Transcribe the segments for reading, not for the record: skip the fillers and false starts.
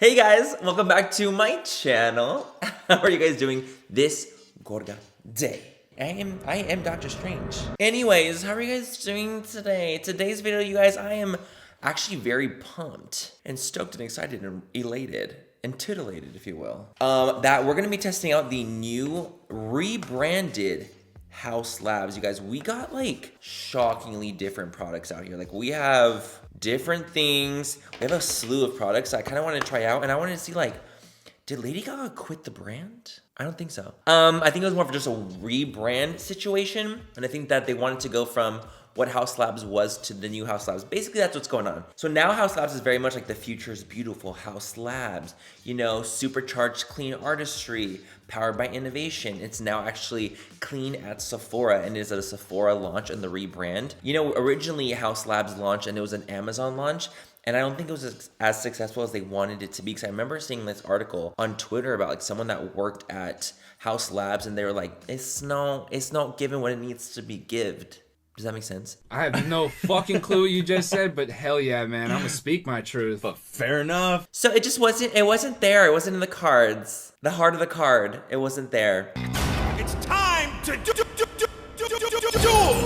Hey guys, welcome back to my channel. How are you guys doing this gorga day? I am Doctor Strange. Anyways, how are you guys doing today? Today's video, you guys, I am actually very pumped and stoked and excited and elated and titillated, if you will. That we're gonna be testing out the new rebranded Haus Labs. You guys, we got like shockingly different products out here. Like we have different things. We have a slew of products I kind of wanted to try out, and I wanted to see like, did Lady Gaga quit the brand? I don't think so. I think it was more of just a rebrand situation, and I think that they wanted to go from what Haus Labs was to the new Haus Labs. Basically, that's what's going on. So now Haus Labs is very much like the future's beautiful Haus Labs. You know, supercharged clean artistry, powered by innovation. It's now actually clean at Sephora, and is a Sephora launch and the rebrand. You know, originally Haus Labs launched and it was an Amazon launch, and I don't think it was as successful as they wanted it to be, because I remember seeing this article on Twitter about like someone that worked at Haus Labs, and they were like, it's not given what it needs to be gived. Does that make sense? I have no fucking clue what you just said, but hell yeah, man, I'm gonna speak my truth. But fair enough. So it just wasn't there. It wasn't in the cards. The heart of the card, it wasn't there. It's time to do.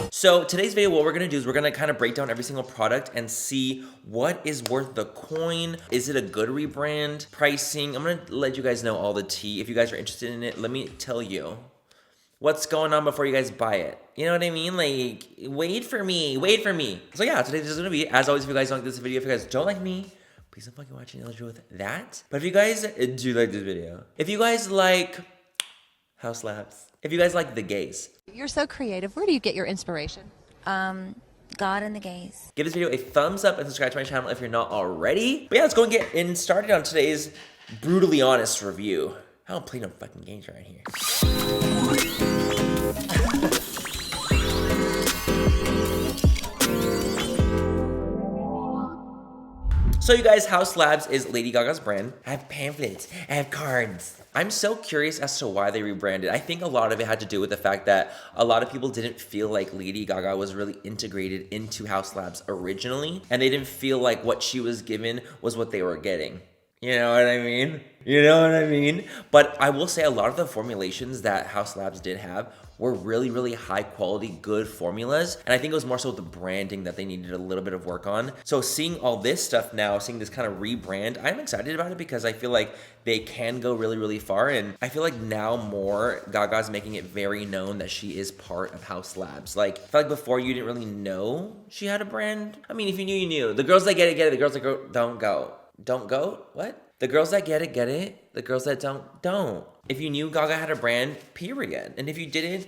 So today's video, what we're gonna do is we're gonna kind of break down every single product and see what is worth the coin. Is it a good rebrand? Pricing, I'm gonna let you guys know all the tea. If you guys are interested in it, let me tell you what's going on before you guys buy it. You know what I mean? Like, wait for me. So yeah, today this is gonna be, as always, if you guys don't like this video, if you guys don't like me, please don't fucking watch anything with that. But if you guys do like this video, if you guys like Haus Labs, if you guys like the gays, You're so creative. Where do you get your inspiration? God and the gays. give this video a thumbs up and subscribe to my channel if you're not already. But yeah, let's go and get in started on today's brutally honest review. I don't play no fucking games right here. So you guys, Haus Labs is Lady Gaga's brand. I have pamphlets, I have cards. I'm so curious as to why they rebranded. I think a lot of it had to do with the fact that a lot of people didn't feel like Lady Gaga was really integrated into Haus Labs originally, and they didn't feel like what she was given was what they were getting. You know what I mean? But I will say a lot of the formulations that Haus Labs did have were really, really high quality, good formulas. And I think it was more so the branding that they needed a little bit of work on. So seeing all this stuff now, seeing this kind of rebrand, I'm excited about it because I feel like they can go really, really far. And I feel like now more Gaga's making it very known that she is part of Haus Labs. Like, I feel like before you didn't really know she had a brand. I mean, if you knew, you knew. The girls that get it, get it. The girls that don't go. Don't go? What? The girls that get it, get it. The girls that don't. If you knew Gaga had a brand, period. And if you didn't,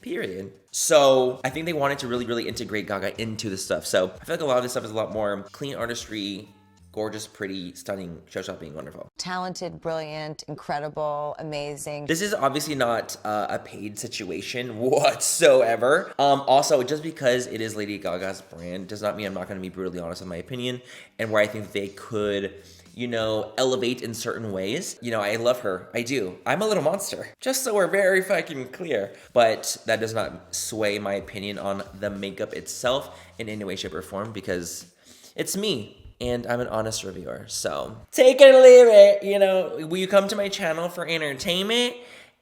period. So I think they wanted to really, really integrate Gaga into the stuff. So I feel like a lot of this stuff is a lot more clean artistry, gorgeous, pretty, stunning, show-stopping, wonderful. Talented, brilliant, incredible, amazing. This is obviously not a paid situation whatsoever. Also, just because it is Lady Gaga's brand does not mean I'm not going to be brutally honest in my opinion, and where I think they could, you know, elevate in certain ways. You know, I love her. I do. I'm a little monster. Just so we're very fucking clear. But that does not sway my opinion on the makeup itself in any way, shape, or form, because it's me. And I'm an honest reviewer, so take it or leave it. You know, will you come to my channel for entertainment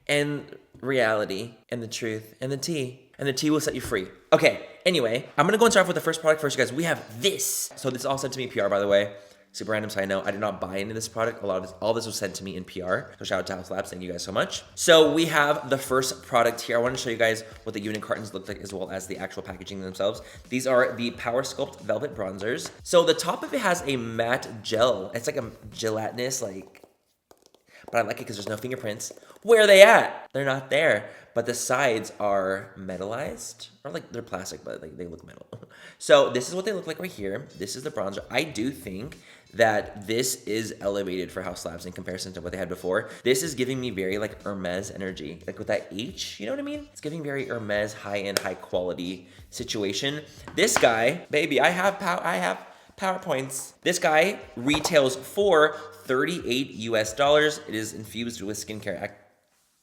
and reality and the truth and the tea? And the tea will set you free. Okay, anyway, I'm gonna go and start off with the first product first, you guys. We have this. So this all sent to me PR, by the way. Super random side note, I did not buy into this product. All this was sent to me in PR. So shout out to Haus Labs, thank you guys so much. So we have the first product here. I want to show you guys what the unit cartons look like as well as the actual packaging themselves. These are the Power Sculpt Velvet Bronzers. So the top of it has a matte gel. It's like a gelatinous, like, but I like it because there's no fingerprints. Where are they at? They're not there. But the sides are metallized, or like they're plastic, but like they look metal. So this is what they look like right here. This is the bronzer. I do think that this is elevated for Haus Labs in comparison to what they had before. This is giving me very like Hermes energy, like with that H, you know what I mean? It's giving very Hermes high-end, high quality situation. This guy, baby, I have PowerPoints. This guy retails for $38 US. It is infused with skincare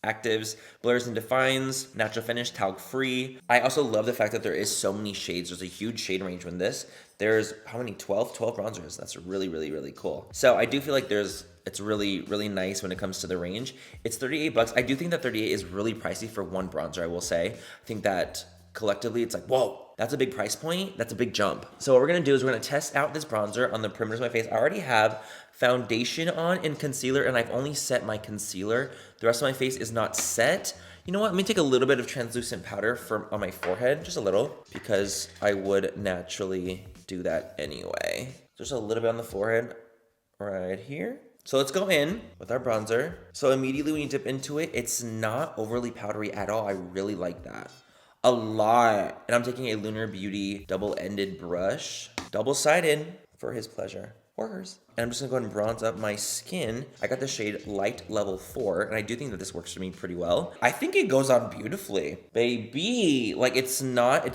actives, blurs and defines, natural finish, talc free. I also love the fact that there is so many shades. There's a huge shade range in this. There's how many? 12 bronzers. That's really, really, really cool. So I do feel like it's really, really nice when it comes to the range. It's 38 bucks. I do think that 38 is really pricey for one bronzer, I will say. I think that collectively it's like, whoa, that's a big price point. That's a big jump. So what we're gonna do is we're gonna test out this bronzer on the perimeters of my face. I already have foundation on and concealer, and I've only set my concealer. The rest of my face is not set. You know what? Let me take a little bit of translucent powder on my forehead, just a little, because I would naturally do that anyway. Just a little bit on the forehead right here. So let's go in with our bronzer. So immediately when you dip into it, it's not overly powdery at all. I really like that. A lot. And I'm taking a Lunar Beauty double-ended brush, double-sided for his pleasure. Or hers. And I'm just gonna go ahead and bronze up my skin. I got the shade Light Level 4, and I do think that this works for me pretty well. I think it goes on beautifully. Baby, like it's not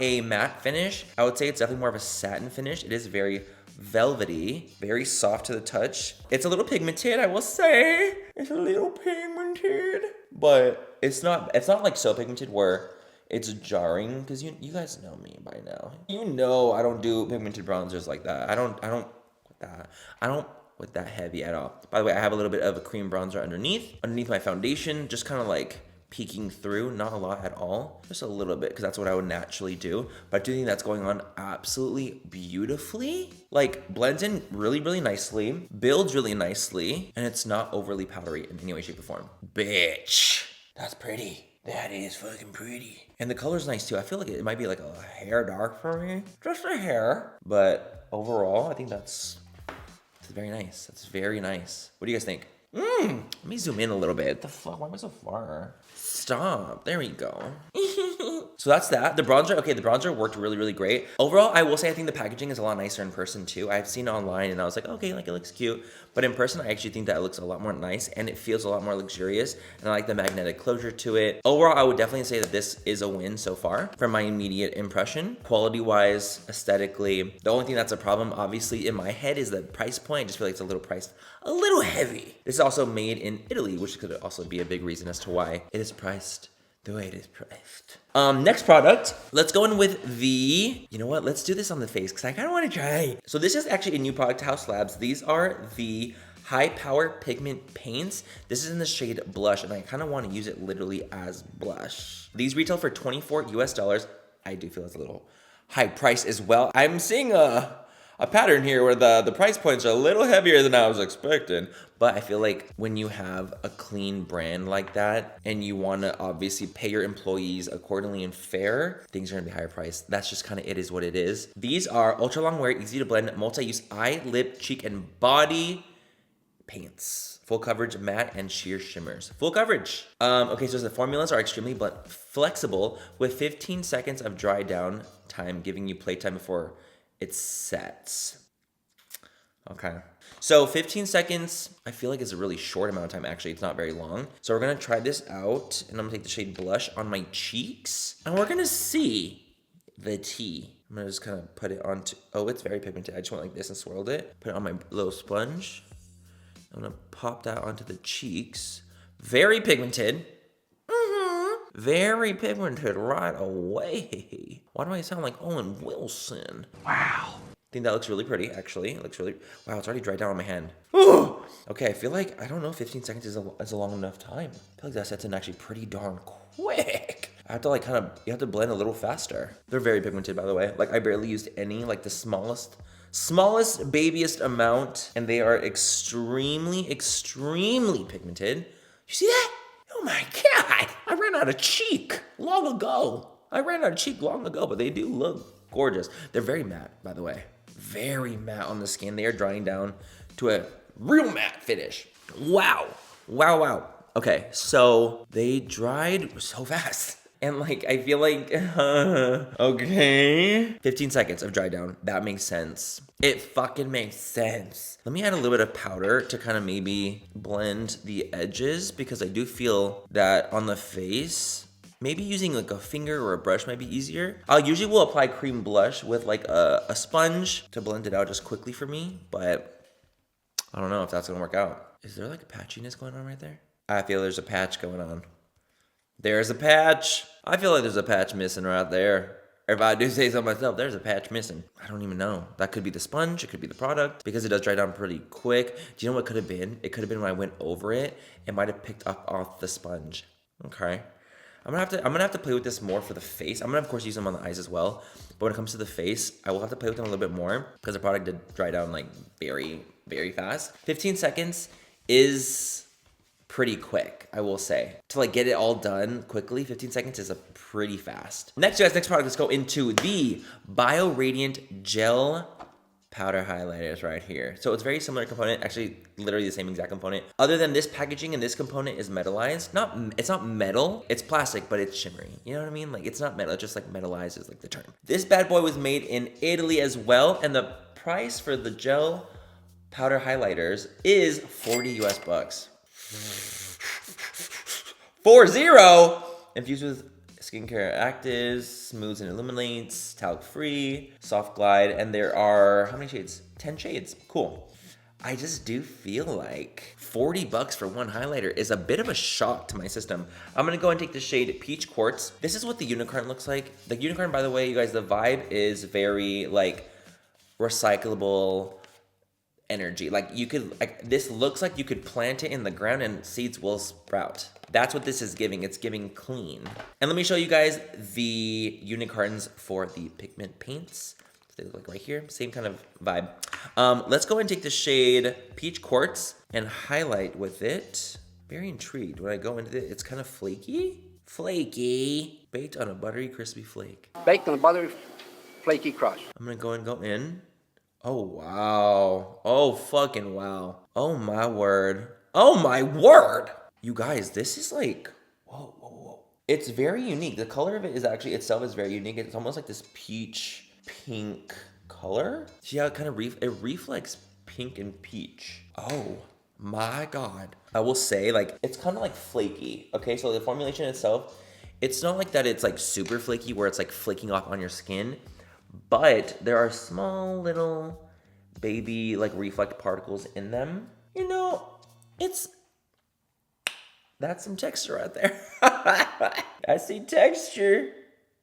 a matte finish. I would say it's definitely more of a satin finish. It is very velvety, very soft to the touch. It's a little pigmented, I will say. It's a little pigmented, but it's not like so pigmented where it's jarring, because you guys know me by now. You know I don't do pigmented bronzers like that. I don't with that heavy at all. By the way, I have a little bit of a cream bronzer underneath my foundation, just kind of like peeking through, not a lot at all, just a little bit, because that's what I would naturally do. But I do think that's going on absolutely beautifully. Like blends in really, really nicely, builds really nicely, and it's not overly powdery in any way, shape, or form. Bitch, that's pretty. That is fucking pretty. And the color's nice too. I feel like it might be like a hair dark for me. Just a hair. But overall, I think that's very nice. That's very nice. What do you guys think? Let me zoom in a little bit. The fuck? Why am I so far? Stop. There we go. So that's that. The bronzer worked really, really great. Overall, I will say I think the packaging is a lot nicer in person too. I've seen it online and I was like, okay, like it looks cute. But in person, I actually think that it looks a lot more nice and it feels a lot more luxurious. And I like the magnetic closure to it. Overall, I would definitely say that this is a win so far from my immediate impression. Quality-wise, aesthetically, the only thing that's a problem, obviously, in my head is the price point. I just feel like it's a little priced a little heavy. This is also made in Italy, which could also be a big reason as to why it is priced the way it is priced. Next product, let's go in with the, you know what, let's do this on the face because I kind of want to try. So this is actually a new product to Haus Labs. These are the high power pigment paints. This is in the shade Blush and I kind of want to use it literally as blush. These retail for $24 US. I do feel it's a little high price as well. I'm seeing a pattern here where the price points are a little heavier than I was expecting. But I feel like when you have a clean brand like that and you want to obviously pay your employees accordingly and fair, things are going to be higher priced. That's just kind of it is what it is. These are ultra long wear, easy to blend, multi-use eye, lip, cheek, and body paints. Full coverage, matte, and sheer shimmers. Full coverage. Okay, so the formulas are extremely flexible with 15 seconds of dry down time, giving you playtime before it sets. Okay. So 15 seconds, I feel like it's a really short amount of time. Actually, it's not very long. So we're going to try this out. And I'm going to take the shade Blush on my cheeks. And we're going to see the tea. I'm going to just kind of put it onto... Oh, it's very pigmented. I just went like this and swirled it. Put it on my little sponge. I'm going to pop that onto the cheeks. Very pigmented. Very pigmented right away. Why do I sound like Owen Wilson? Wow. I think that looks really pretty, actually. It looks really... Wow, it's already dried down on my hand. Okay, I feel like, I don't know if 15 seconds is a long enough time. I feel like that sets in actually pretty darn quick. I have to like you have to blend a little faster. They're very pigmented, by the way. Like I barely used any, like the smallest, babiest amount. And they are extremely, extremely pigmented. You see that? Oh my God, I ran out of cheek long ago. But they do look gorgeous. They're very matte, by the way. Very matte on the skin. They are drying down to a real matte finish. Wow. Okay, so they dried so fast. And like, I feel like, okay. 15 seconds of dry down. That makes sense. It fucking makes sense. Let me add a little bit of powder to kind of maybe blend the edges because I do feel that on the face, maybe using like a finger or a brush might be easier. I usually will apply cream blush with like a sponge to blend it out just quickly for me, but I don't know if that's gonna work out. Is there like a patchiness going on right there? I feel there's a patch going on. There's a patch. I feel like there's a patch missing right there. If I do say so myself, there's a patch missing. I don't even know. That could be the sponge. It could be the product because it does dry down pretty quick. Do you know what could have been? It could have been when I went over it. It might have picked up off the sponge. Okay. I'm gonna have to play with this more for the face. I'm gonna of course use them on the eyes as well. But when it comes to the face, I will have to play with them a little bit more because the product did dry down like very, very fast. 15 seconds is pretty quick, I will say. To like get it all done quickly, 15 seconds is a pretty fast. Next, guys, next product, let's go into the Bio Radiant Gel Powder Highlighters right here. So it's very similar component, actually literally the same exact component. Other than this packaging and this component is metallized. It's not metal, it's plastic, but it's shimmery. You know what I mean? Like it's not metal, it just like metallized is like the term. This bad boy was made in Italy as well, and the price for the gel powder highlighters is 40 US bucks. 40 infused with skincare actives, smooths and illuminates, talc free, soft glide, and there are how many shades? 10 shades. Cool. I just do feel like 40 bucks for one highlighter is a bit of a shock to my system. I'm gonna go and take the shade Peach Quartz. This is what the unicorn looks like. The unicorn, by the way, you guys, the vibe is very like recyclable energy. Like you could, like this looks like you could plant it in the ground and seeds will sprout. That's what this is giving. It's giving clean. And let me show you guys the unicorns for the pigment paints. They look like right here, same kind of vibe. Let's go and take the shade Peach Quartz and highlight with it. Very intrigued. When I go into it, it's kind of flaky. Flaky. Baked on a buttery, crispy flake. Baked on a buttery, flaky crust. I'm gonna go in. Oh, wow. Oh, fucking wow. Oh, my word. Oh, my word. You guys, this is like, whoa, whoa, whoa. It's very unique. The color of it is actually itself is very unique. It's almost like this peach pink color. See how it kind of it reflects pink and peach. Oh, my God. I will say, like, it's kind of like flaky. Okay, so the formulation itself, it's not like that it's like super flaky where it's like flaking off on your skin. But there are small little baby like reflect particles in them. You know, that's some texture right there. I see texture.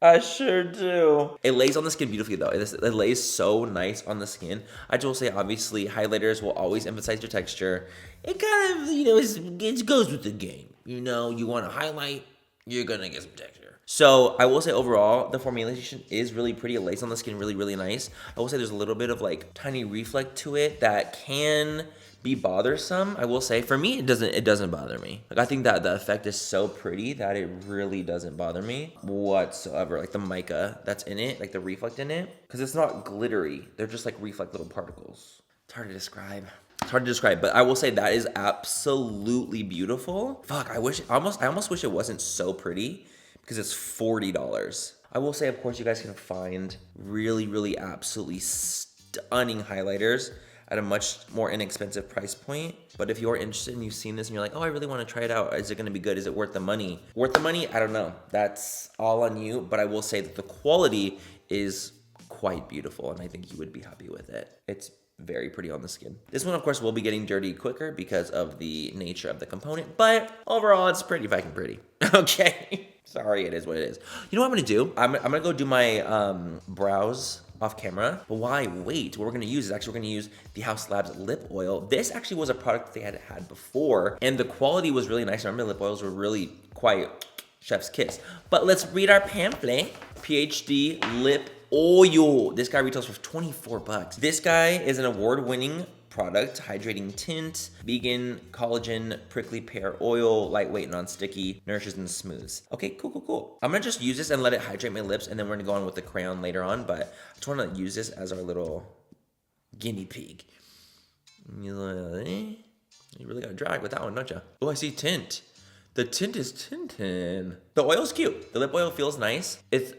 I sure do. It lays on the skin beautifully though. It lays so nice on the skin. I just will say, obviously, highlighters will always emphasize your texture. It kind of, you know, it goes with the game. You know, you want to highlight, you're gonna get some texture. So I will say overall, the formulation is really pretty. It lays on the skin really, really nice. I will say there's a little bit of like tiny reflect to it that can be bothersome. I will say for me, it doesn't bother me. Like I think that the effect is so pretty that it really doesn't bother me whatsoever. Like the mica that's in it, like the reflect in it, because it's not glittery. They're just like reflect little particles. It's hard to describe. It's hard to describe, but I will say that is absolutely beautiful. Fuck, I almost wish it wasn't so pretty because it's $40. I will say, of course, you guys can find really, really absolutely stunning highlighters at a much more inexpensive price point. But if you're interested and you've seen this and you're like, oh, I really want to try it out. Is it going to be good? Is it worth the money? Worth the money? I don't know. That's all on you. But I will say that the quality is quite beautiful and I think you would be happy with it. It's very pretty on the skin. This one, of course, will be getting dirty quicker because of the nature of the component, but overall, it's pretty fucking pretty. Okay. Sorry, it is what it is. You know what I'm gonna do? I'm gonna go do my brows off camera. But why wait? What we're gonna use is actually we're gonna use the Haus Labs lip oil. This actually was a product they had before, and the quality was really nice. I remember lip oils were really quite chef's kiss. But let's read our pamphlet. PhD lip oil. This guy retails for 24 bucks. This guy is an award-winning product, hydrating tint, vegan, collagen, prickly pear oil, lightweight, non-sticky, nourishes and smooths. Okay, cool. I'm gonna just use this and let it hydrate my lips, and then we're gonna go on with the crayon later on, but I just wanna use this as our little guinea pig. You really gotta drag with that one, don't you? Oh, I see tint. The tint is tintin. The oil's cute. The lip oil feels nice. It's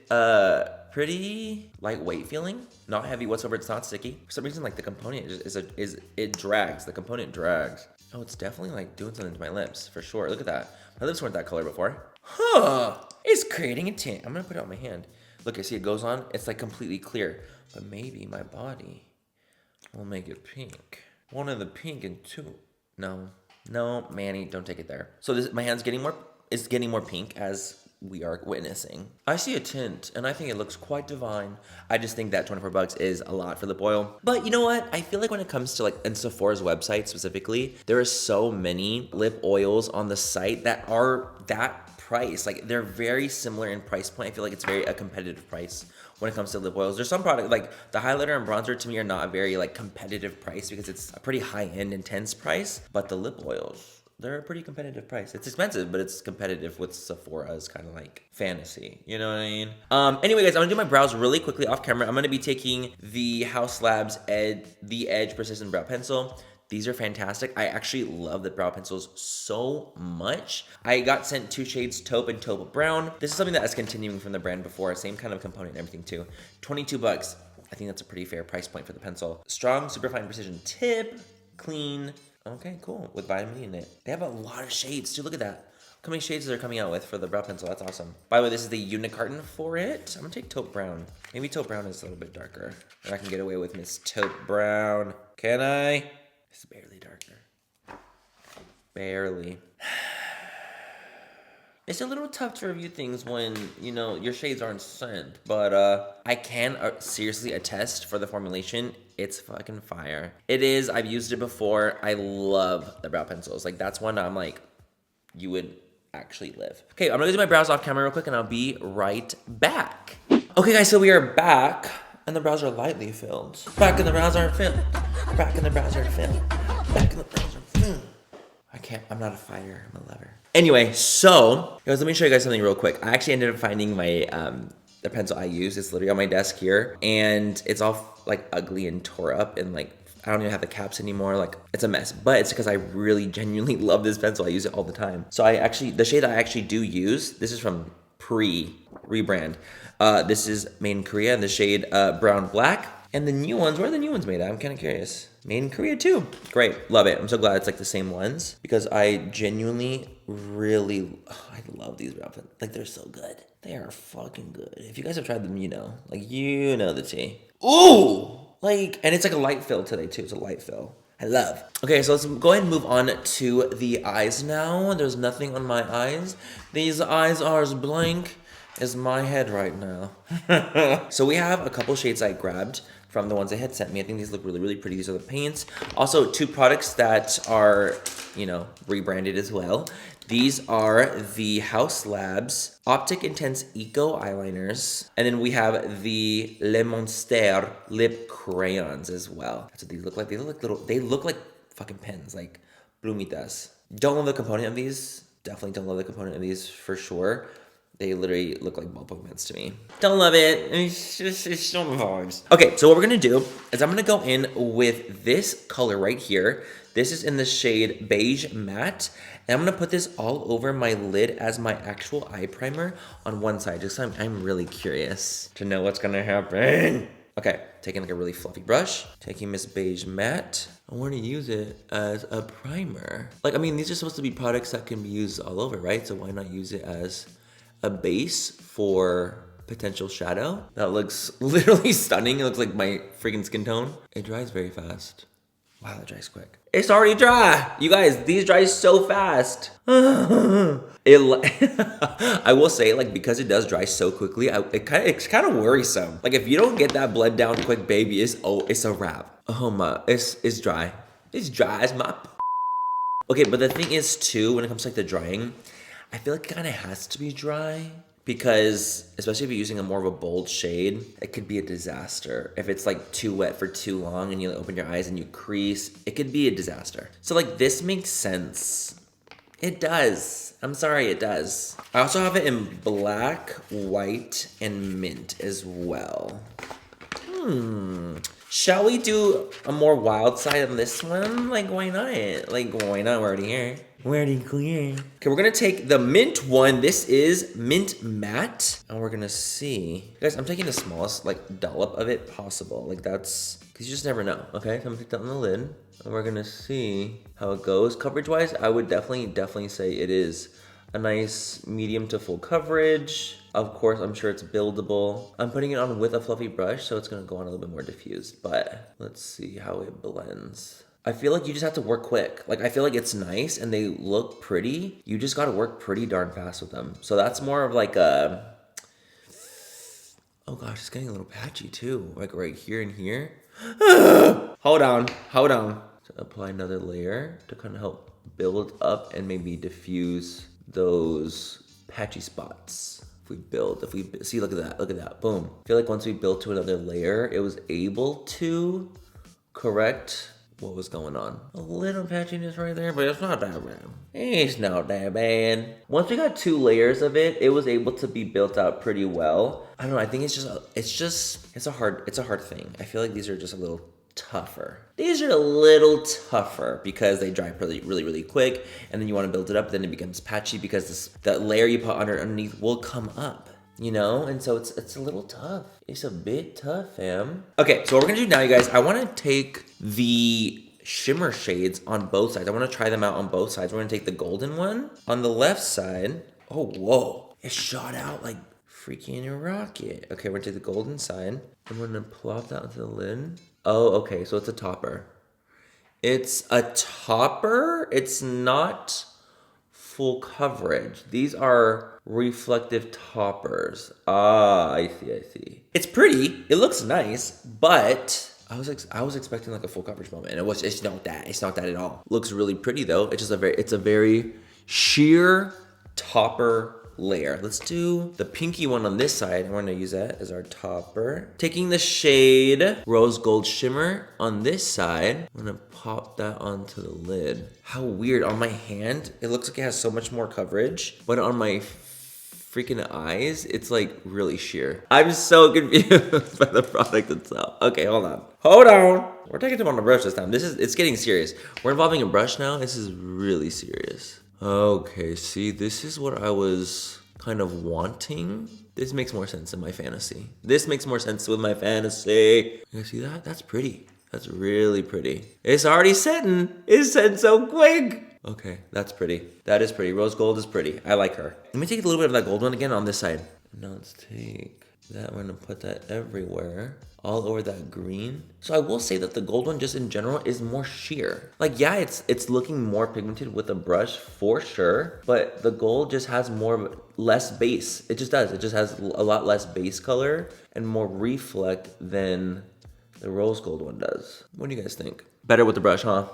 pretty lightweight feeling, not heavy whatsoever. It's not sticky. For some reason, like the component it drags. The component drags. Oh, it's definitely like doing something to my lips for sure. Look at that. My lips weren't that color before. Huh? It's creating a tint. I'm gonna put it on my hand. Look, I see it goes on. It's like completely clear, but maybe my body will make it pink. One of the pink and two. No. No, Manny, don't take it there. So this, my hand's getting more, it's getting more pink as we are witnessing. I see a tint and I think it looks quite divine. I just think that 24 bucks is a lot for lip oil. But you know what? I feel like when it comes to like in Sephora's website specifically, there are so many lip oils on the site that are that price. Like they're very similar in price point. I feel like it's very a competitive price when it comes to lip oils. There's some product like the highlighter and bronzer to me are not a very like competitive price because it's a pretty high end intense price, but the lip oils, they're a pretty competitive price. It's expensive, but it's competitive with Sephora's kind of like fantasy. You know what I mean? Anyway, guys, I'm gonna do my brows really quickly off camera. I'm gonna be taking the Haus Labs The Edge Persistent Brow Pencil. These are fantastic. I actually love the brow pencils so much. I got sent 2 shades taupe and taupe brown. This is something that is continuing from the brand before. Same kind of component and everything too. 22 bucks. I think that's a pretty fair price point for the pencil. Strong, superfine precision tip. Clean. Okay, cool. With vitamin E in it. They have a lot of shades too. Look at that. Look how many shades they're coming out with for the brow pencil. That's awesome. By the way, this is the unit carton for it. I'm gonna take taupe brown. Maybe taupe brown is a little bit darker. And I can get away with Miss Taupe Brown. Can I? It's barely darker. Barely. It's a little tough to review things when, you know, your shades aren't scent. But I can seriously attest for the formulation. It's fucking fire. It is. I've used it before. I love the brow pencils. Like, that's one I'm like, you would actually live. Okay, I'm gonna do my brows off camera real quick and I'll be right back. Okay, guys, so we are back. And the brows are lightly filled. Back in the brows are filled. Back in the brows are filled. Back in the brows are filled. I'm not a fighter, I'm a lover. Anyway, so, guys, let me show you guys something real quick. I actually ended up finding my, the pencil I use. It's literally on my desk here. And it's all like ugly and tore up and like, I don't even have the caps anymore. Like, it's a mess, but it's because I really genuinely love this pencil. I use it all the time. So the shade I actually do use, this is from rebrand. This is made in Korea in the shade brown black. And the new ones, where are the new ones made at? I'm kind of curious. Made in Korea too. Great, love it. I'm so glad it's like the same ones because I genuinely really, I love these brow pencils. Like they're so good. They are fucking good. If you guys have tried them, you know, like you know the tea. Ooh, like, and it's like a light fill today too. It's a light fill. I love. Okay, so let's go ahead and move on to the eyes now. There's nothing on my eyes. These eyes are as blank as my head right now. So we have a couple shades I grabbed from the ones they had sent me. I think these look really, really pretty. These are the paints. Also, 2 products that are, you know, rebranded as well. These are the Haus Labs Optic Intense Eco Eyeliners. And then we have the Le Monster Lip Crayons as well. That's what these look like. They look like fucking pens, like plumitas. Don't love the component of these. Definitely don't love the component of these for sure. They literally look like ballpoint pens to me. Don't love it. It's so vibes. Okay, so what we're gonna do is I'm gonna go in with this color right here. This is in the shade Beige Matte. And I'm gonna put this all over my lid as my actual eye primer on one side. Just so I'm really curious to know what's gonna happen. Okay, taking like a really fluffy brush, taking Miss Beige Matte. I want to use it as a primer. Like, I mean, these are supposed to be products that can be used all over, right? So why not use it as a base for potential shadow? That looks literally stunning. It looks like my freaking skin tone. It dries very fast. Wow, it dries quick. It's already dry. You guys, these dry so fast. I will say, like, because it does dry so quickly, it's kind of worrisome. Like, if you don't get that blend down quick, baby, it's a wrap. Oh my, it's dry. It's dry as my. Okay, but the thing is too, when it comes to like the drying, I feel like it kind of has to be dry because, especially if you're using a more of a bold shade, it could be a disaster. If it's like too wet for too long and you open your eyes and you crease, it could be a disaster. So like this makes sense. It does. I'm sorry, it does. I also have it in black, white, and mint as well. Shall we do a more wild side on this one? Like, why not? Like, why not? We're already here. We're already clear. Okay, we're gonna take the mint one. This is mint matte. And we're gonna see. Guys, I'm taking the smallest, like, dollop of it possible. Like, that's, because you just never know, okay? So I'm gonna take that on the lid. And we're gonna see how it goes. Coverage-wise, I would definitely say it is a nice medium to full coverage. Of course, I'm sure it's buildable. I'm putting it on with a fluffy brush, so it's gonna go on a little bit more diffused, but let's see how it blends. I feel like you just have to work quick. Like, I feel like it's nice and they look pretty. You just gotta work pretty darn fast with them. So that's more of like a, oh gosh, it's getting a little patchy too. Like right here and here. Hold on. So apply another layer to kind of help build up and maybe diffuse those patchy spots. If we see, look at that, boom. I feel like once we built to another layer, it was able to correct what was going on. A little patchiness right there, but it's not that bad. It's not that bad. Once we got 2 layers of it, it was able to be built out pretty well. I don't know, I think it's a hard thing. I feel like these are just a little tougher. These are a little tougher because they dry really quick, and then you want to build it up, then it becomes patchy because that layer you put underneath will come up. You know, and so it's a little tough. It's a bit tough, fam. Okay, so what we're gonna do now, you guys, I wanna take the shimmer shades on both sides. I wanna try them out on both sides. We're gonna take the golden one on the left side. Oh, whoa, it shot out like freaking a rocket. Okay, we're gonna take the golden side. I'm gonna plop that onto the lid. Oh, okay, so it's a topper. It's a topper, it's not full coverage. These are reflective toppers. Ah, I see. It's pretty. It looks nice, but I was expecting like a full coverage moment, and it's not that. It's not that at all. Looks really pretty though. It's just a very sheer topper layer. Let's do the pinky one on this side. We're gonna use that as our topper. Taking the shade Rose Gold Shimmer on this side, I'm gonna pop that onto the lid. How weird, on my hand, it looks like it has so much more coverage, but on my freaking eyes, it's like really sheer. I'm so confused by the product itself. Okay, hold on. We're taking them on the brush this time. It's getting serious. We're involving a brush now. This is really serious. Okay, see, this is what I was kind of wanting. This makes more sense in my fantasy. You guys see that? That's pretty. That's really pretty. It's already setting. It's setting so quick. Okay, that's pretty. That is pretty. Rose gold is pretty. I like her. Let me take a little bit of that gold one again on this side. Now let's take that. We're gonna put that everywhere. All over that green. So I will say that the gold one just in general is more sheer. Like, yeah, it's looking more pigmented with a brush for sure, but the gold just has less base. It just does. It just has a lot less base color and more reflect than the rose gold one does. What do you guys think? Better with the brush, huh?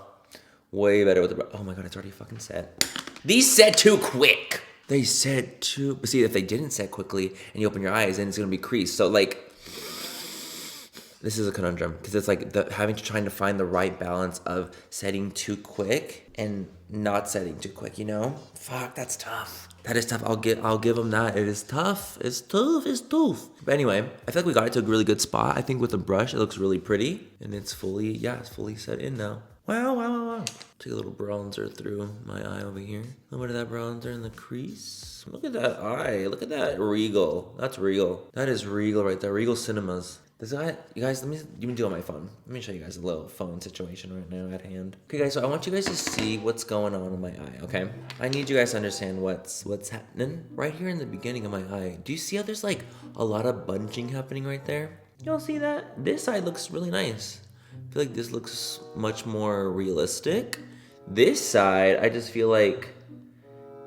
Way better with the brush. Oh my God, it's already fucking set. These set too quick. They set too, but see, if they didn't set quickly and you open your eyes, then it's gonna be creased. So like, this is a conundrum because it's like trying to find the right balance of setting too quick and not setting too quick, you know? Fuck, that's tough. That is tough. I'll give them that. It is tough. It's tough. But anyway, I feel like we got it to a really good spot. I think with the brush, it looks really pretty. And it's fully set in now. Wow. Take a little bronzer through my eye over here. A little bit of that bronzer in the crease. Look at that eye. Look at that regal. That's regal. That is regal right there. Regal Cinemas. You guys, let me do it on my phone. Let me show you guys a little phone situation right now at hand. Okay, guys, so I want you guys to see what's going on in my eye, okay? I need you guys to understand what's happening right here in the beginning of my eye. Do you see how there's like a lot of bunching happening right there? Y'all see that? This side looks really nice. I feel like this looks much more realistic. This side, I just feel like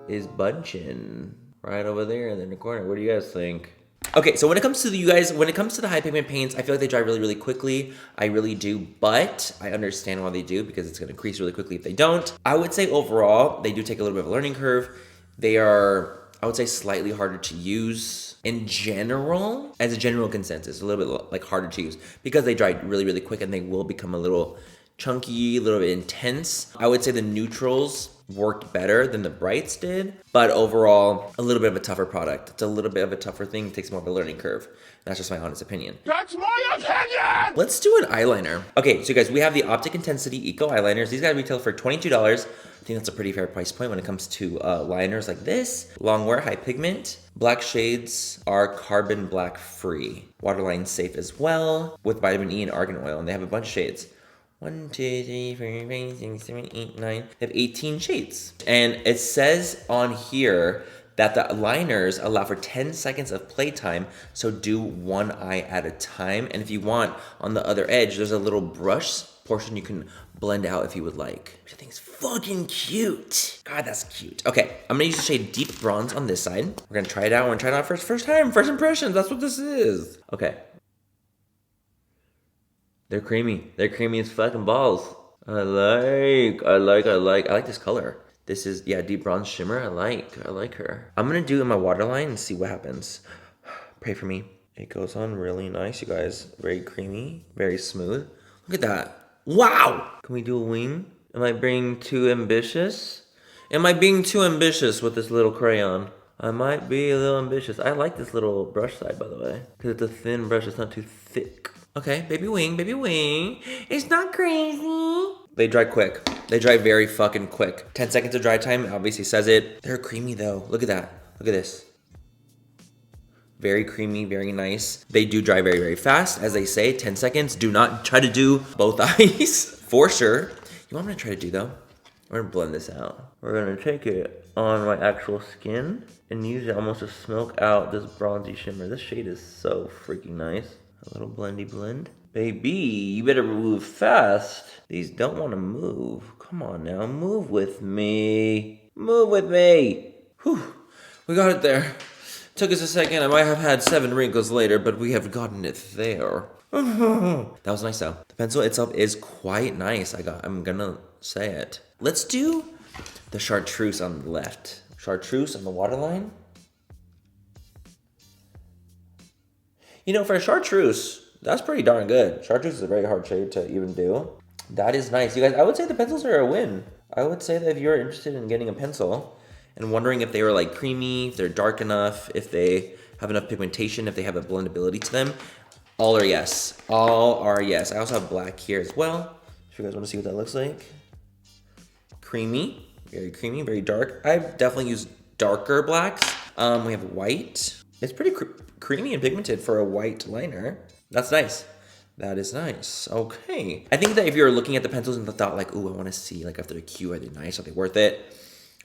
is bunching right over there in the corner. What do you guys think? Okay, so when it comes to the high pigment paints, I feel like they dry really quickly. I really do, but I understand why they do because it's gonna crease really quickly if they don't. I would say overall, they do take a little bit of a learning curve. They are, I would say, slightly harder to use in general, as a general consensus, a little bit like harder to use because they dry really quick and they will become a little chunky, a little bit intense. I would say the neutrals worked better than the brights did, but overall, a little bit of a tougher product. It's a little bit of a tougher thing. It takes more of a learning curve. That's just my honest opinion. That's my opinion! Let's do an eyeliner. Okay, so guys, we have the Optic Intensity Eco Eyeliners. These guys retail for $22. I think that's a pretty fair price point when it comes to liners like this. Long wear, high pigment. Black shades are carbon black free. Waterline safe as well, with vitamin E and argan oil, and they have a bunch of shades. 1, 2, 3, 4, 5, 6, 7, 8, 9. They have 18 shades. And it says on here that the liners allow for 10 seconds of playtime, so do one eye at a time. And if you want, on the other edge, there's a little brush portion you can blend out if you would like. Which I think is fucking cute. God, that's cute. Okay, I'm gonna use the shade Deep Bronze on this side. We're gonna try it out. We're gonna try it out first time, first impressions. That's what this is. Okay. They're creamy. They're creamy as fucking balls. I like this color. This is, yeah, Deep Bronze Shimmer. I like her. I'm gonna do it in my waterline and see what happens. Pray for me. It goes on really nice, you guys. Very creamy, very smooth. Look at that. Wow! Can we do a wing? Am I being too ambitious? Am I being too ambitious with this little crayon? I might be a little ambitious. I like this little brush side, by the way. Because it's a thin brush, it's not too thick. Okay, baby wing, baby wing. It's not crazy. They dry quick. They dry very fucking quick. 10 seconds of dry time, it obviously says it. They're creamy though. Look at that. Look at this. Very creamy, very nice. They do dry very, very fast. As they say, 10 seconds. Do not try to do both eyes. For sure. You know what I'm gonna try to do though? We're gonna blend this out. We're gonna take it on my actual skin and use it almost to smoke out this bronzy shimmer. This shade is so freaking nice. A little blendy blend. Baby, you better move fast. These don't want to move. Come on now, move with me. Move with me. Whew, we got it there. Took us a second. I might have had 7 wrinkles later, but we have gotten it there. That was nice though. The pencil itself is quite nice. I'm gonna say it. Let's do the chartreuse on the left. Chartreuse on the waterline. You know, for a chartreuse, that's pretty darn good. Chartreuse is a very hard shade to even do. That is nice. You guys, I would say the pencils are a win. I would say that if you're interested in getting a pencil and wondering if they were like creamy, if they're dark enough, if they have enough pigmentation, if they have a blendability to them, all are yes. All are yes. I also have black here as well. If you guys want to see what that looks like. Creamy, very dark. I've definitely used darker blacks. We have white. It's pretty creamy and pigmented for a white liner. That's nice. That is nice. Okay. I think that if you're looking at the pencils and thought like, ooh, I want to see like if they're cute, are they nice, are they worth it?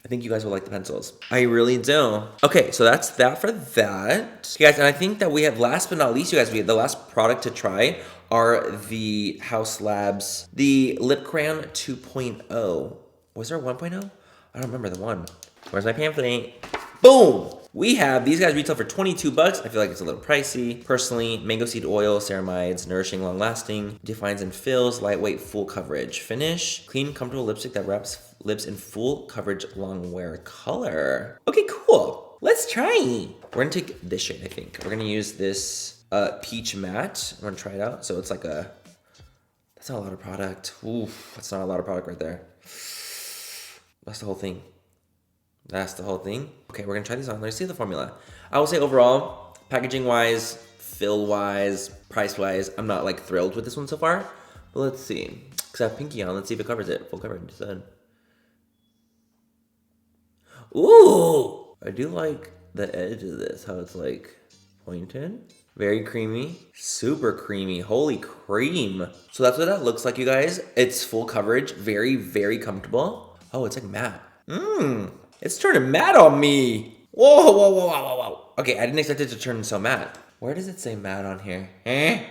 I think you guys will like the pencils. I really do. Okay, so that's that for that. Okay, guys, and I think that we have, last but not least, you guys, we have the last product to try are the Haus Labs, the Lip Crayon 2.0. Was there a 1.0? I don't remember the one. Where's my pamphlet? Boom! We have, these guys retail for 22 bucks. I feel like it's a little pricey. Personally, mango seed oil, ceramides, nourishing, long lasting, defines and fills, lightweight, full coverage. Finish, clean, comfortable lipstick that wraps lips in full coverage, long wear color. Okay, cool. Let's try. We're gonna take this shade, I think. We're gonna use this peach matte. I'm gonna try it out. So it's like a, that's not a lot of product. Ooh, that's not a lot of product right there. That's the whole thing. That's the whole thing. Okay, we're gonna try these on. Let's see the formula. I will say overall, packaging wise, fill wise, price wise, I'm not like thrilled with this one so far. But let's see. Cause I have pinky on. Let's see if it covers it. Full coverage. Ooh! I do like the edge of this, how it's like pointed. Very creamy. Super creamy. Holy cream. So that's what that looks like, you guys. It's full coverage. Very, very comfortable. Oh, it's like matte. It's turning matte on me. Whoa. Okay, I didn't expect it to turn so matte. Where does it say matte on here? I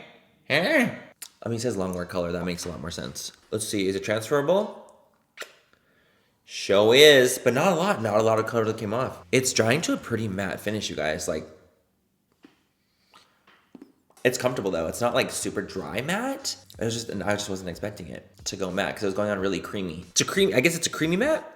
mean, it says long wear color. That makes a lot more sense. Let's see. Is it transferable? Show is, but not a lot. Not a lot of color that came off. It's drying to a pretty matte finish, you guys. Like, it's comfortable though. It's not like super dry matte. I just wasn't expecting it to go matte because it was going on really creamy. It's a creamy. I guess it's a creamy matte.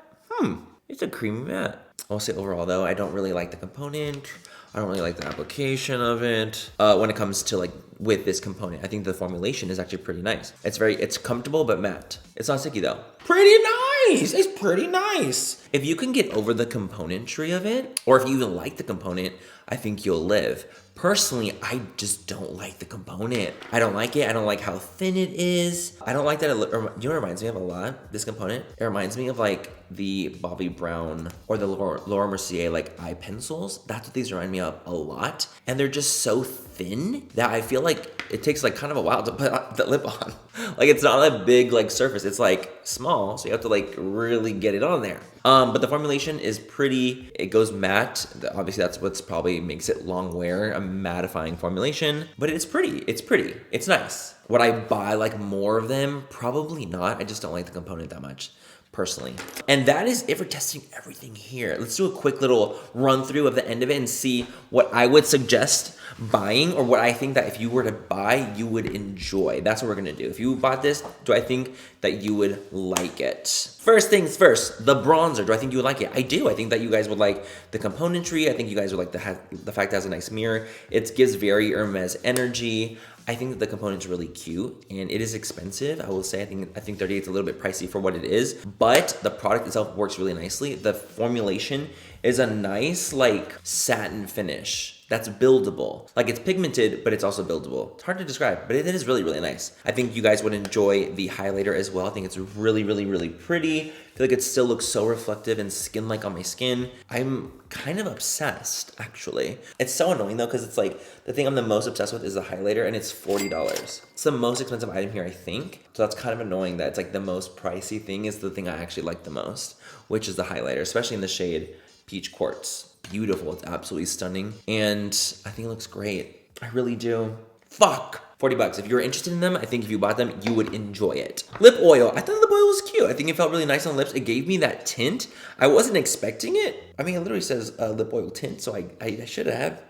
It's a creamy matte. I'll say overall though, I don't really like the component. I don't really like the application of it. When it comes to like with this component, I think the formulation is actually pretty nice. It's comfortable but matte. It's not sticky though. Pretty nice. It's pretty nice. If you can get over the componentry of it, or if you even like the component, I think you'll live. Personally, I just don't like the component. I don't like it. I don't like how thin it is. I don't like that. You know what it reminds me of a lot? This component. It reminds me of like the Bobbi Brown or the Laura Mercier like eye pencils. That's what these remind me of a lot. And they're just so thin that I feel like it takes like kind of a while to put the lip on. Like it's not a big like surface. It's like small, so you have to like really get it on there. But the formulation is pretty. It goes matte. Obviously, that's what's probably makes it long wear, a mattifying formulation. But it's pretty. It's pretty. It's nice. Would I buy like more of them? Probably not. I just don't like the component that much, personally. And that is it for testing everything here. Let's do a quick little run through of the end of it and see what I would suggest buying, or what I think that if you were to buy, you would enjoy. That's what we're gonna do. If you bought this, do I think that you would like it? First things first, the bronzer. Do I think you would like it? I do. I think that you guys would like the componentry. I think you guys would like the fact that it has a nice mirror. It gives very Hermes energy. I think that the component's really cute, and it is expensive. I will say, I think 38 is a little bit pricey for what it is, but the product itself works really nicely. The formulation is a nice like satin finish that's buildable. Like, it's pigmented, but it's also buildable. It's hard to describe, but it is really, really nice. I think you guys would enjoy the highlighter as well. I think it's really, really, really pretty. I feel like it still looks so reflective and skin-like on my skin. I'm kind of obsessed, actually. It's so annoying though, because it's like, the thing I'm the most obsessed with is the highlighter, and it's $40. It's the most expensive item here, I think. So that's kind of annoying that it's like the most pricey thing is the thing I actually like the most, which is the highlighter, especially in the shade Peach Quartz. Beautiful, it's absolutely stunning, and I think it looks great. I really do. Fuck! 40 bucks. If you're interested in them, I think if you bought them, you would enjoy it. Lip oil. I thought the lip oil was cute. I think it felt really nice on the lips. It gave me that tint. I wasn't expecting it. I mean, it literally says lip oil tint, so I should have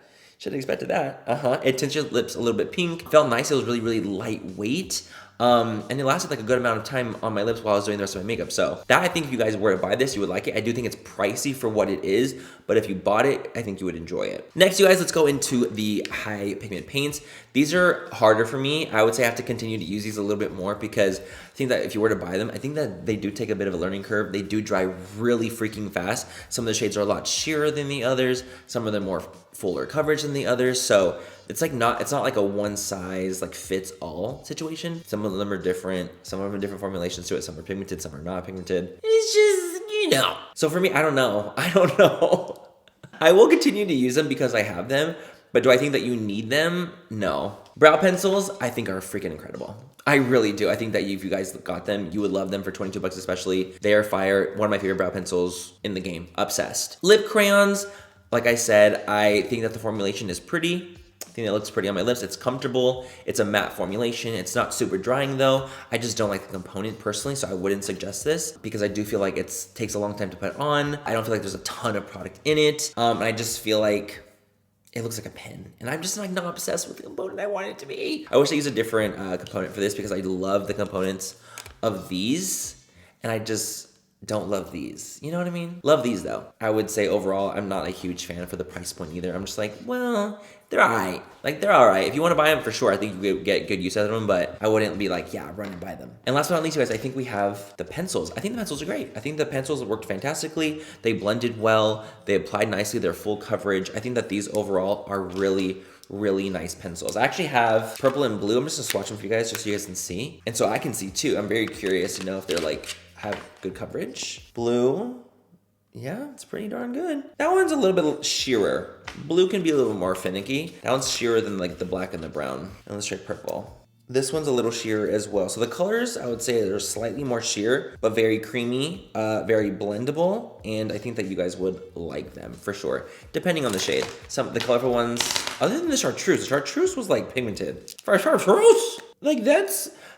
expected that. It tints your lips a little bit pink. It felt nice. It was really, really lightweight. And it lasted like a good amount of time on my lips while I was doing the rest of my makeup. So that, I think if you guys were to buy this, you would like it. I do think it's pricey for what it is, but if you bought it, I think you would enjoy it. Next, you guys, let's go into the high pigment paints. These are harder for me. I would say I have to continue to use these a little bit more, because I think that if you were to buy them, I think that they do take a bit of a learning curve. They do dry really freaking fast. Some of the shades are a lot sheerer than the others. Some of them more fuller coverage than the others. So it's not like a one size like fits all situation. Some of them are different. Some of them have different formulations to it. Some are pigmented, some are not pigmented. It's just, you know. So for me, I don't know. I will continue to use them because I have them, but do I think that you need them? No. Brow pencils, I think, are freaking incredible. I really do. I think that if you guys got them, you would love them for 22 bucks especially. They are fire. One of my favorite brow pencils in the game. Obsessed. Lip crayons, like I said, I think that the formulation is pretty. I think it looks pretty on my lips. It's comfortable. It's a matte formulation. It's not super drying though. I just don't like the component personally, so I wouldn't suggest this because I do feel like it takes a long time to put on. I don't feel like there's a ton of product in it. And I just feel like it looks like a pen, and I'm just like not obsessed with the component I want it to be. I wish I used a different component for this because I love the components of these, and I just don't love these. You know what I mean? Love these though. I would say overall, I'm not a huge fan for the price point either. I'm just like, well, they're all right. Like, they're all right. If you want to buy them, for sure, I think you could get good use out of them, but I wouldn't be like, yeah, run and buy them. And last but not least, you guys, I think we have the pencils. I think the pencils are great. I think the pencils worked fantastically. They blended well. They applied nicely. They're full coverage. I think that these overall are really, really nice pencils. I actually have purple and blue. I'm just gonna swatch them for you guys just so you guys can see. And so I can see too. I'm very curious to know if they're like, have good coverage. Blue. Yeah, it's pretty darn good. That one's a little bit sheerer. Blue can be a little more finicky. That one's sheerer than like the black and the brown. And let's try purple. This one's a little sheer as well. So the colors, I would say they're slightly more sheer, but very creamy, very blendable. And I think that you guys would like them for sure, depending on the shade. The colorful ones, other than the chartreuse was like pigmented. For chartreuse? Like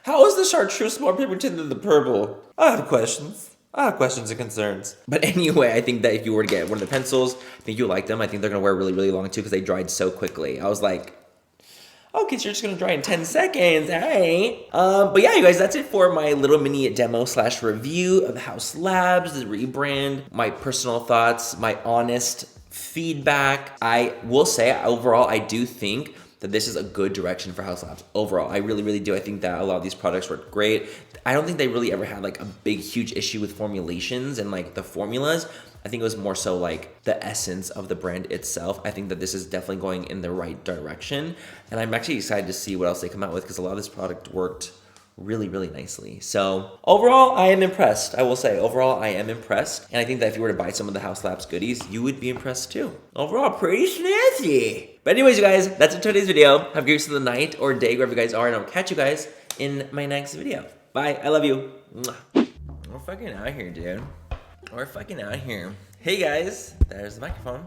how is the chartreuse more pigmented than the purple? I have questions. I have questions and concerns. But anyway, I think that if you were to get one of the pencils, I think you'll like them. I think they're gonna wear really, really long too because they dried so quickly. I was like, okay, so you're just gonna dry in 10 seconds, hey. But yeah, you guys, that's it for my little mini demo / review of Haus Labs, the rebrand, my personal thoughts, my honest feedback. I will say, overall, I do think that this is a good direction for Haus Labs. Overall, I really, really do. I think that a lot of these products work great. I don't think they really ever had like a big, huge issue with formulations and like the formulas. I think it was more so like the essence of the brand itself. I think that this is definitely going in the right direction. And I'm actually excited to see what else they come out with because a lot of this product worked really, really nicely. So overall, I am impressed. I will say, overall, I am impressed. And I think that if you were to buy some of the Haus Labs goodies, you would be impressed too. Overall, pretty snazzy. But anyways, you guys, that's it for today's video. Have a great rest of the night or day, wherever you guys are, and I'll catch you guys in my next video. Bye, I love you. Mwah. We're fucking out here, dude. We're fucking out here. Hey guys, there's the microphone.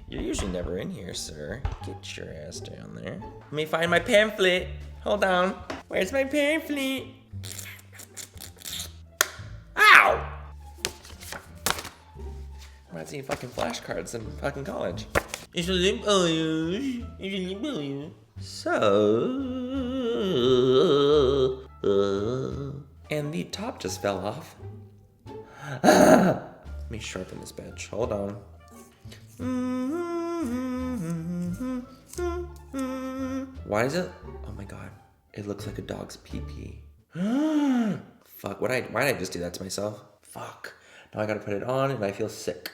You're usually never in here, sir. Get your ass down there. Let me find my pamphlet. Hold on. Where's my pamphlet? Ow! I'm not seeing fucking flashcards in fucking college. So, and the top just fell off. Let me sharpen this bitch. Hold on. Why is it? Oh my god. It looks like a dog's pee-pee. Fuck, why did I just do that to myself? Fuck. Now I gotta put it on and I feel sick.